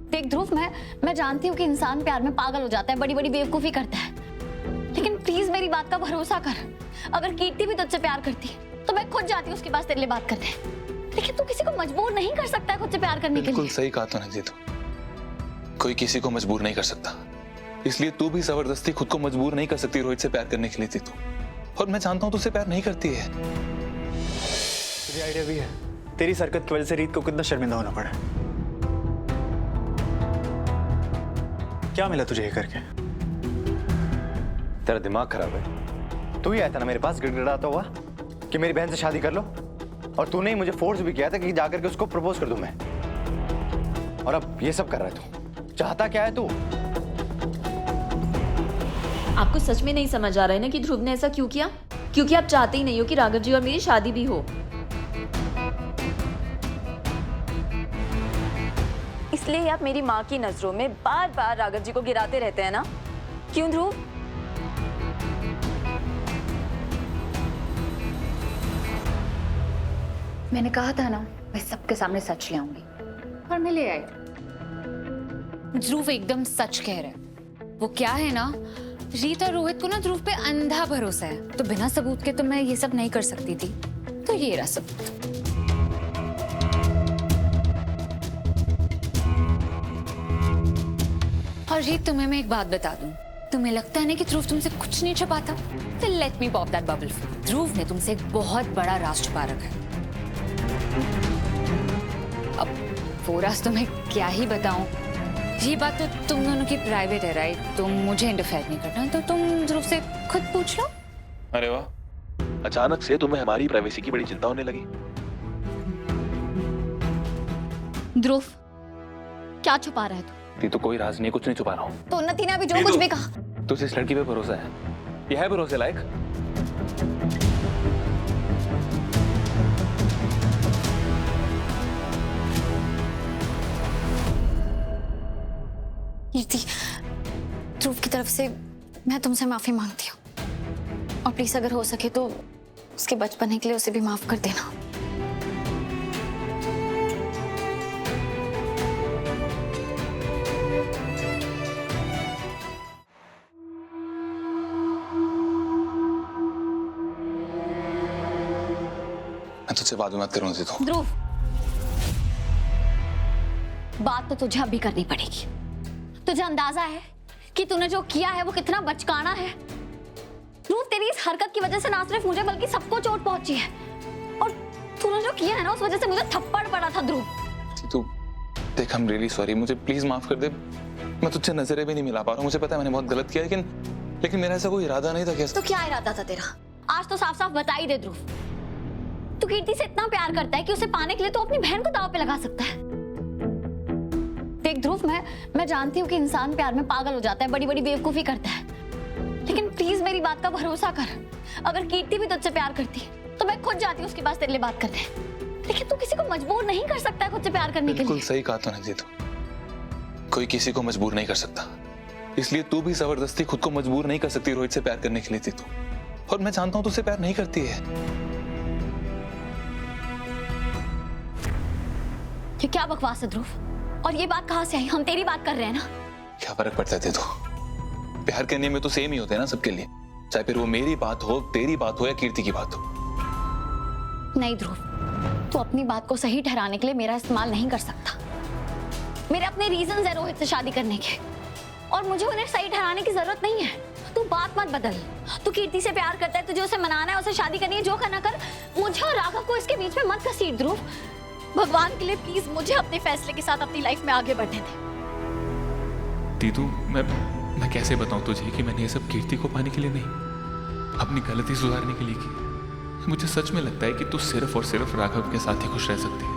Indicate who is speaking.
Speaker 1: देख ध्रुव, मैं जानती हूँ कि इंसान प्यार में पागल हो जाता है, बड़ी बड़ी बेवकूफी करता है, लेकिन प्लीज मेरी बात का भरोसा कर। अगर कीर्ति भी तुझसे प्यार करती तो मैं खुद जाती उसके पास तेरे लिए बात करते, लेकिन तू किसी को मजबूर नहीं कर सकता है खुद से प्यार करने के लिए।
Speaker 2: बिल्कुल सही कहा तूने जीतू, कोई किसी को मजबूर नहीं कर सकता, इसलिए तू भी जबरदस्ती खुद को मजबूर नहीं कर सकती रोहित से प्यार करने के लिए जीतू। और मैं जानता हूँ तुझसे प्यार नहीं करती है।
Speaker 3: तुझे आइडिया भी है तेरी हरकत की वजह से रीत को कितना शर्मिंदा होना पड़ा। क्या मिला तुझे ये करके?
Speaker 4: तेरा दिमाग खराब है।
Speaker 3: तू ही आया था ना मेरे पास गिड़गिड़ाता हुआ कि मेरी बहन से शादी कर लो, और तूने ही मुझे फोर्स भी किया था कि जाकर के उसको प्रपोज कर दूं मैं। और अब ये सब कर रहा है तू। चाहता क्या है तू?
Speaker 5: आपको सच में नहीं समझ आ रहा है ना कि ध्रुव ने ऐसा क्यों किया? क्योंकि आप चाहते ही नहीं हो कि राघव जी और मेरी शादी भी हो, इसलिए आप मेरी माँ की नजरों में बार बार राघव जी को गिराते रहते हैं ना? क्यों ध्रुव?
Speaker 1: मैंने कहा था ना, मैं सबके सामने सच ले आऊंगी, और मैं ले आई।
Speaker 6: ध्रुव एकदम सच कह रहे हैं। वो क्या है ना, रीत और रोहित को ना ध्रुव पे अंधा भरोसा है, तो बिना सबूत के तो मैं ये सब नहीं कर सकती थी, तो ये रहा सबूत। और रीत, तुम्हें मैं एक बात बता दूं, तुम्हें लगता है ना कि ध्रुव तुमसे कुछ नहीं छुपाता, तो let me pop that bubble. Dhruv ने तुमसे एक बहुत बड़ा राज छुपा रखा है। अब वो राज तुम्हें क्या ही बताऊं, ये बात तो तुम दोनों की प्राइवेट है, राइट? तुम मुझे इंटरफेयर नहीं करना, तो तुम ध्रुव से खुद पूछ लो।
Speaker 2: अरे वाह, अचानक से तुम्हें हमारी प्राइवेसी की बड़ी चिंता होने लगी।
Speaker 1: ध्रुव, क्या छुपा रहा है तू?
Speaker 2: तो कोई राज नहीं, कुछ नहीं छुपा रहा हूँ।
Speaker 1: तो उन्नति ने अभी जो कुछ भी कहा।
Speaker 2: तुझे इस लड़की पे भरोसा है? यह है भरोसे लायक?
Speaker 1: कीर्ति, ध्रुव की तरफ से मैं तुमसे माफी मांगती हूँ, और प्लीज अगर हो सके तो उसके बचपने के लिए उसे भी माफ कर देना।
Speaker 2: मैं तुझसे बाद में बात करूँ जीतू।
Speaker 1: ध्रुव, बात तो तुझे अभी करनी पड़ेगी। तुझे अंदाजा है कि तूने जो किया है वो कितना बचकाना है? ध्रुव, तेरी इस हरकत की वजह से ना सिर्फ मुझे बल्कि सबको चोट पहुंची है, और तूने जो किया है ना उस वजह से मुझे थप्पड़ पड़ा था। ध्रुव
Speaker 2: तू देख, I'm really sorry, मुझे प्लीज माफ कर दे। मैं तुझसे नजरें भी नहीं मिला पा रहा हूँ, मुझे पता है मैंने बहुत गलत किया, लेकिन मेरा ऐसा कोई इरादा नहीं था।
Speaker 1: तो क्या इरादा था तेरा? आज तो साफ साफ बता ही दे ध्रुव। तू कीर्ति से इतना प्यार करता है कि उसे पाने के लिए तो अपनी बहन को दांव पे लगा सकता है। देख ध्रुव, मैं जानती हूँ कि इंसान प्यार में पागल हो जाता है, बड़ी बड़ी बेवकूफी करता है, लेकिन प्लीज मेरी बात का भरोसा कर। अगर कीर्ति भी तुझसे प्यार करती तो मैं खुद जाती उसके पास तेरे लिए बात करते, लेकिन तू किसी को मजबूर नहीं कर सकता है खुद से प्यार करने के लिए।
Speaker 2: बिल्कुल सही कहा तूने जीतू, कोई किसी को मजबूर नहीं कर सकता, इसलिए तू भी जबरदस्ती खुद को मजबूर नहीं कर सकती रोहित से प्यार करने के लिए जीतू। और मैं जानता हूँ तुझसे प्यार नहीं करती है।
Speaker 1: ये क्या बकवास है ध्रुव? और ये बात कहाँ से आई? हम तेरी बात कर रहे हैं ना।
Speaker 2: क्या फर्क पड़ता है जीतू? प्यार करने में तो सेम ही होते हैं ना सबके लिए, चाहे फिर वो मेरी बात हो, तेरी बात हो या कीर्ति की बात हो।
Speaker 1: नहीं ध्रुव, तू अपनी बात को सही ठहराने के लिए मेरा इस्तेमाल नहीं कर सकता। मेरे अपने रीजंस है रोहित से शादी करने के, और मुझे उन्हें सही ठहराने की जरूरत नहीं है। तू बात मत बदल। तू कीर्ति से प्यार करता है, तुझे उसे मनाना है, उसे शादी करनी है, जो करना कर। मुझे और राघव को इसके बीच में मत घसीट ध्रुव। भगवान के लिए प्लीज मुझे अपने फैसले के साथ अपनी लाइफ में आगे बढ़ने दे।
Speaker 2: दीदू, मैं कैसे बताऊं तुझे कि मैंने ये सब कीर्ति को पाने के लिए नहीं, अपनी गलती सुधारने के लिए की। मुझे सच में लगता है कि तू सिर्फ और सिर्फ राघव के साथ ही खुश रह सकती है।